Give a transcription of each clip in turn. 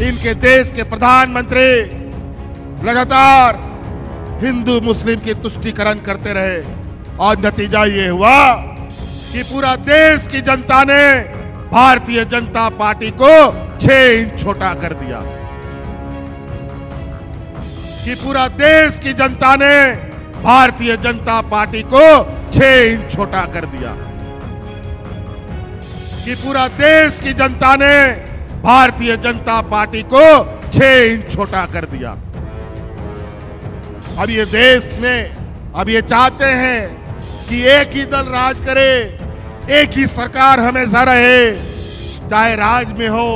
इनके देश के प्रधानमंत्री लगातार हिंदू मुस्लिम की तुष्टीकरण करते रहे और नतीजा ये हुआ कि पूरा देश की जनता ने भारतीय जनता पार्टी को 6 इंच छोटा कर दिया। कि पूरा देश की जनता ने भारतीय जनता पार्टी को 6 इंच छोटा कर दिया। कि पूरा देश की जनता ने भारतीय जनता पार्टी को 6 इंच छोटा कर दिया। अब ये देश में अब ये चाहते हैं कि एक ही दल राज करे, एक ही सरकार हमेशा रहे, चाहे राज्य में हो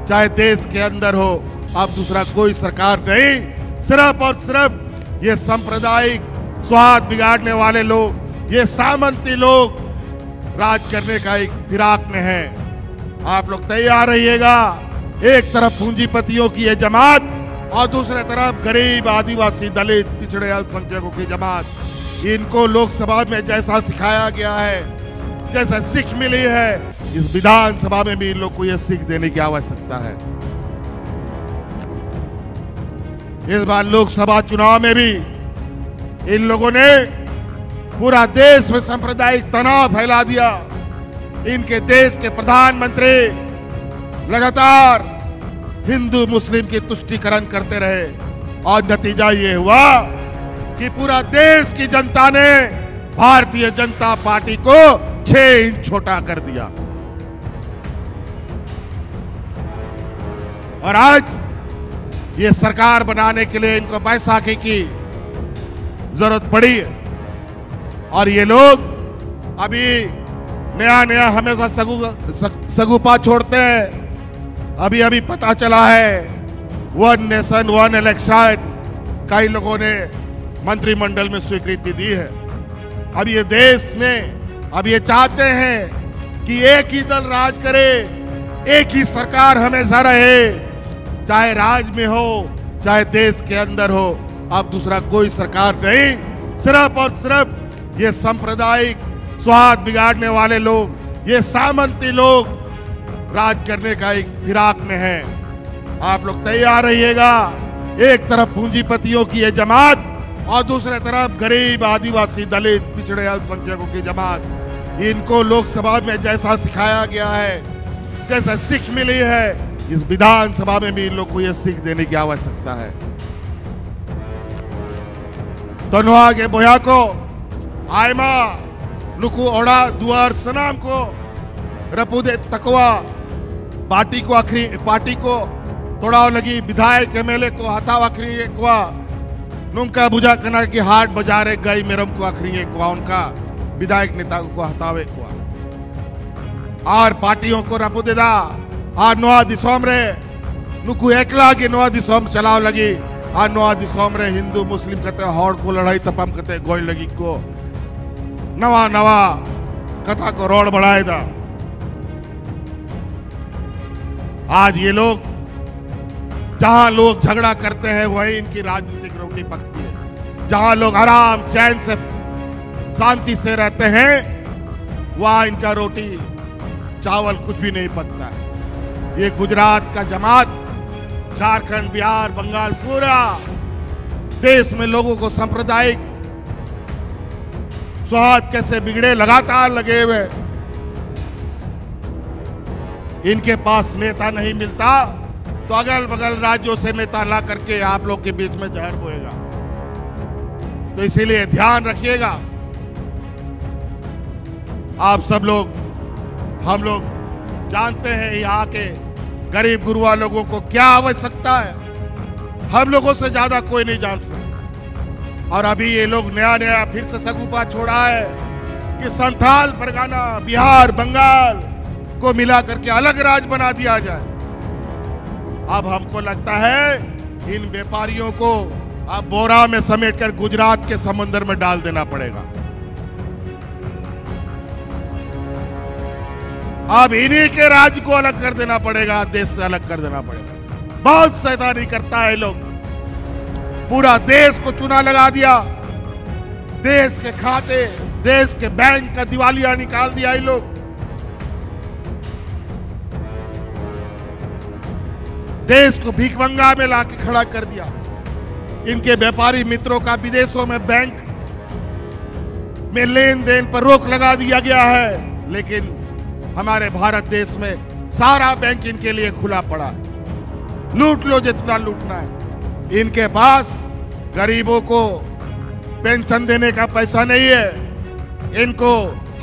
चाहे देश के अंदर हो। अब दूसरा कोई सरकार नहीं, सिर्फ और सिर्फ ये सांप्रदायिक स्वाद बिगाड़ने वाले लोग, ये सामंती लोग राज करने का एक फिराक में है। आप लोग तैयार रहिएगा। एक तरफ पूंजीपतियों की ये जमात और दूसरे तरफ गरीब आदिवासी दलित पिछड़े अल्पसंख्यकों की जमात। इनको लोकसभा में जैसा सिखाया गया है, जैसा सीख मिली है, इस विधानसभा में भी इन लोग को यह सीख देने की आवश्यकता है। इस बार लोकसभा चुनाव में भी इन लोगों ने पूरा देश में सांप्रदायिक तनाव फैला दिया। इनके देश के प्रधानमंत्री लगातार हिंदू मुस्लिम की तुष्टीकरण करते रहे और नतीजा ये हुआ कि पूरा देश की जनता ने भारतीय जनता पार्टी को 6 इंच छोटा कर दिया। और आज ये सरकार बनाने के लिए इनको बैसाखी की जरूरत पड़ी है। और ये लोग अभी नया नया हमेशा सगुपा छोड़ते हैं। अभी पता चला है 1 नेशन 1 इलेक्शन कई लोगों ने मंत्रिमंडल में स्वीकृति दी है। अब ये देश में अब ये चाहते हैं कि एक ही दल राज करे, एक ही सरकार हमेशा रहे, चाहे राज्य में हो चाहे देश के अंदर हो। अब दूसरा कोई सरकार नहीं, सिर्फ और सिर्फ ये सांप्रदायिक स्वाद बिगाड़ने वाले लोग, ये सामंती लोग राज करने का एक फिराक में है। आप लोग तैयार रहिएगा। एक तरफ पूंजीपतियों की ये जमात और दूसरे तरफ गरीब आदिवासी दलित पिछड़े अल्पसंख्यकों की जमात। इनको लोकसभा में जैसा सिखाया गया है, जैसा सीख मिली है, इस विधानसभा में भी इन लोग को यह सीख देने की आवश्यकता है। तनुआ के बोया को आयमा नुकु ओड़ा दुआर सनाम को रपुदे तकवा पार्टी को तोड़ाव लगी विधायक एमएलए को हटाव आखिरी को नुका बुझा कना की हाट बाजारे गई मेरम को आखिरी को उनका विधायक नेता को हटावे को और पार्टियों को रपुदेदा और नोआ दिसोम रे नुकु एकला के नोआ दिसोम चलाव लगी और नोआ दिसोम रे हिंदू मुस्लिम कहते हॉड को लड़ाई तपम कहते गोई लगी को नवा नवा कथा को रोड बढ़ाए दा। आज ये लोग जहां लोग झगड़ा करते हैं वहीं इनकी राजनीतिक रोटी पकती है। जहां लोग आराम चैन से शांति से रहते हैं वहां इनका रोटी चावल कुछ भी नहीं पकता है। ये गुजरात का जमात, झारखंड, बिहार, बंगाल, पूरा देश में लोगों को सांप्रदायिक स्वाद कैसे बिगड़े लगातार लगे हुए। इनके पास नेता नहीं मिलता तो अगल बगल राज्यों से नेता ला करके आप लोग के बीच में जहर बोएगा। तो इसीलिए ध्यान रखिएगा। आप सब लोग, हम लोग जानते हैं यहाँ के गरीब गुरुआ लोगों को क्या आवश्यकता है। हम लोगों से ज्यादा कोई नहीं जान सकता। और अभी ये लोग नया नया फिर से सगुपा छोड़ा है कि संथाल परगना, बिहार, बंगाल को मिला करके अलग राज्य बना दिया जाए। अब हमको लगता है इन व्यापारियों को अब बोरा में समेटकर गुजरात के समंदर में डाल देना पड़ेगा। अब इन्हीं के राज्य को अलग कर देना पड़ेगा, देश से अलग कर देना पड़ेगा। बहुत शैतानी करता है लोग। पूरा देश को चूना लगा दिया, देश के खाते, देश के बैंक का दिवालिया निकाल दिया ये लोग। देश को भीखमंगा में लाके खड़ा कर दिया। इनके व्यापारी मित्रों का विदेशों में बैंक में लेन देन पर रोक लगा दिया गया है, लेकिन हमारे भारत देश में सारा बैंक इनके लिए खुला पड़ा है। लूट लो जितना लूटना है। इनके पास गरीबों को पेंशन देने का पैसा नहीं है। इनको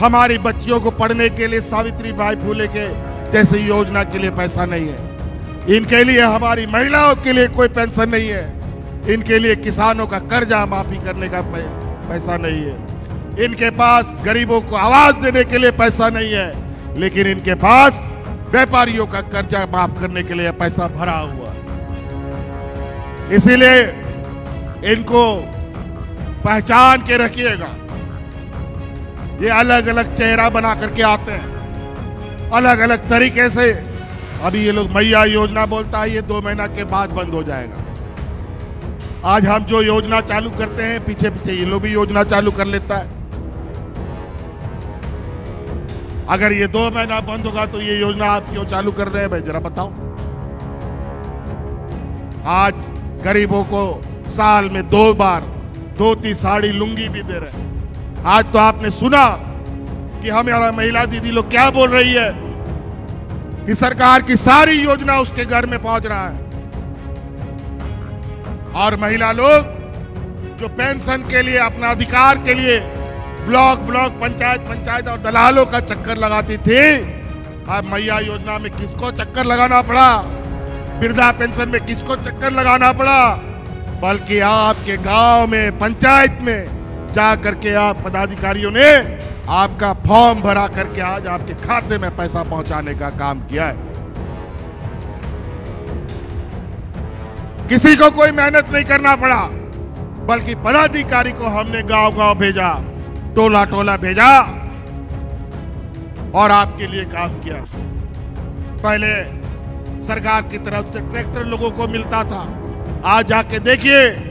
हमारी बच्चियों को पढ़ने के लिए सावित्रीबाई फुले के जैसी योजना के लिए पैसा नहीं है। इनके लिए हमारी महिलाओं के लिए कोई पेंशन नहीं है। इनके लिए किसानों का कर्जा माफी करने का पैसा नहीं है। इनके पास गरीबों को आवाज देने के लिए पैसा नहीं है, लेकिन इनके पास व्यापारियों का कर्जा माफ करने के लिए पैसा भरा हुआ है। इसीलिए इनको पहचान के रखिएगा। ये अलग अलग चेहरा बना करके आते हैं, अलग अलग तरीके से। अभी ये लोग मैया योजना बोलता है, ये 2 महीना के बाद बंद हो जाएगा। आज हम जो योजना चालू करते हैं, पीछे पीछे ये लोग भी योजना चालू कर लेता है। अगर ये 2 महीना बंद होगा तो ये योजना आप क्यों चालू कर रहे हैं भाई, जरा बताओ। आज गरीबों को साल में 2 बार धोती साड़ी लुंगी भी दे रहे हैं। आज तो आपने सुना कि हमारा महिला दीदी लोग क्या बोल रही है कि सरकार की सारी योजना उसके घर में पहुंच रहा है। और महिला लोग जो पेंशन के लिए, अपना अधिकार के लिए ब्लॉक ब्लॉक, पंचायत पंचायत और दलालों का चक्कर लगाती थी, अब मैया योजना में किसको चक्कर लगाना पड़ा, वृद्धा पेंशन में किसको चक्कर लगाना पड़ा, बल्कि आपके गांव में, पंचायत में जा करके आप पदाधिकारियों ने आपका फॉर्म भरा करके आज आपके खाते में पैसा पहुंचाने का काम किया है। किसी को कोई मेहनत नहीं करना पड़ा, बल्कि पदाधिकारी को हमने गांव गांव भेजा, टोला टोला भेजा और आपके लिए काम किया। पहले सरकार की तरफ से ट्रैक्टर लोगों को मिलता था, आज जाके देखिए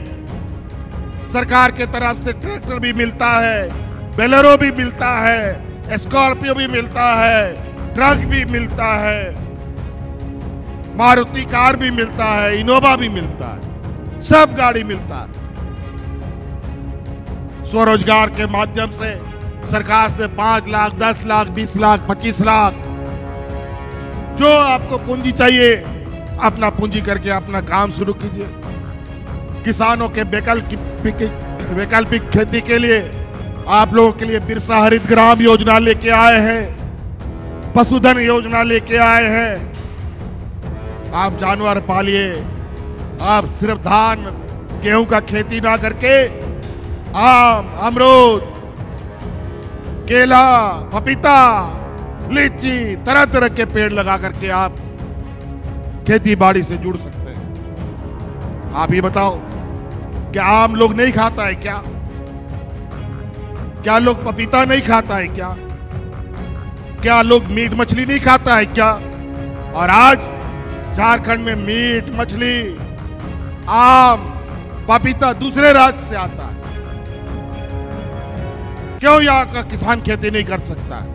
सरकार की तरफ से ट्रैक्टर भी मिलता है, बेलेरो भी मिलता है, स्कॉर्पियो भी मिलता है, ट्रक भी मिलता है, मारुति कार भी मिलता है, इनोवा भी मिलता है, सब गाड़ी मिलता है। स्वरोजगार के माध्यम से सरकार से 5 लाख, 10 लाख, 20 लाख, 25 लाख, जो आपको पूंजी चाहिए अपना पूंजी करके अपना काम शुरू कीजिए। किसानों के वैकल्पिक खेती के लिए आप लोगों के लिए बिरसा हरित ग्राम योजना लेके आए हैं, पशुधन योजना लेके आए हैं। आप जानवर पालिए, आप सिर्फ धान गेहूं का खेती ना करके आम, अमरूद, केला, पपीता, लीची, तरह तरह के पेड़ लगा करके आप खेती बाड़ी से जुड़ सकते हैं। आप ही बताओ, क्या आम लोग नहीं खाता है क्या? क्या लोग पपीता नहीं खाता है क्या? क्या लोग मीट मछली नहीं खाता है क्या? और आज झारखंड में मीट मछली, आम, पपीता दूसरे राज्य से आता है। क्यों यहाँ का किसान खेती नहीं कर सकता है?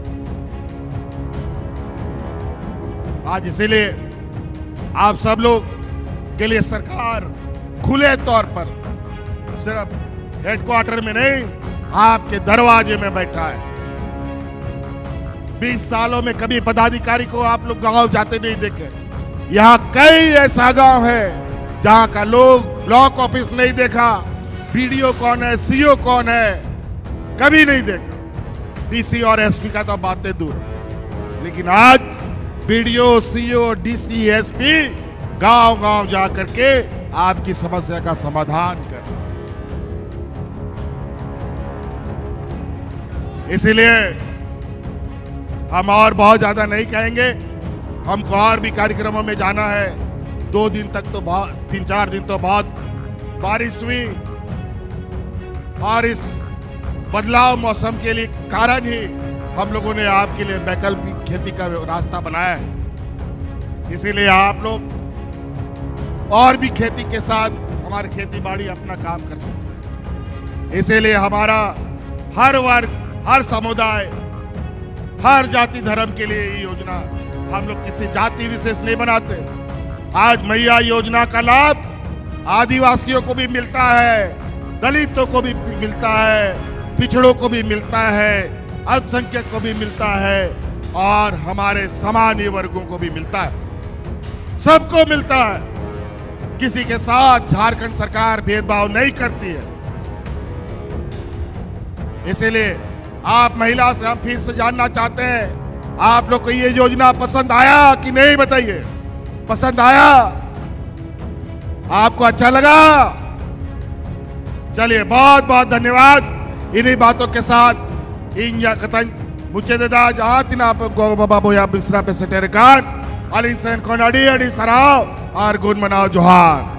आज इसीलिए आप सब लोग के लिए सरकार खुले तौर पर सिर्फ हेडक्वार्टर में नहीं, आपके दरवाजे में बैठा है। 20 सालों में कभी पदाधिकारी को आप लोग गांव जाते नहीं देखे। यहाँ कई ऐसा गांव है जहां का लोग ब्लॉक ऑफिस नहीं देखा, बीडीओ कौन है, सीओ कौन है, कभी नहीं देखा। डीसी और एसपी का तो बातें दूर, लेकिन आज बीडीओ, सीओ, डीसी, एसपी गांव गांव जा करके आपकी समस्या का समाधान कर। इसीलिए हम और बहुत ज्यादा नहीं कहेंगे, हमको और भी कार्यक्रमों में जाना है। 2 दिन तक तो बहुत, 3-4 दिन तो बहुत बारिश हुई और इस बदलाव मौसम के लिए कारण ही हम लोगों ने आपके लिए वैकल्पिक खेती का रास्ता बनाया है। इसीलिए आप लोग और भी खेती के साथ हमारी खेती बाड़ी अपना काम कर सकते हैं। इसीलिए हमारा हर वर्ग, हर समुदाय, हर जाति धर्म के लिए ये योजना, हम लोग किसी जाति विशेष नहीं बनाते। आज मैया योजना का लाभ आदिवासियों को भी मिलता है, दलितों को भी मिलता है, पिछड़ों को भी मिलता है, अल्पसंख्यक को भी मिलता है और हमारे सामान्य वर्गों को भी मिलता है, सबको मिलता है। किसी के साथ झारखंड सरकार भेदभाव नहीं करती है। इसीलिए आप महिला से हम फिर से जानना चाहते हैं, आप लोग को ये योजना पसंद आया कि नहीं, बताइए। पसंद आया? आपको अच्छा लगा? चलिए, बहुत बहुत धन्यवाद। इन्हीं बातों के साथ इंजा कतन मुचेदा जहां तिना गो बाबा बोया बिस्रा पे सटेरकान अली सैन कोनाडी अडी सराव और गुण मनाओ जोहार।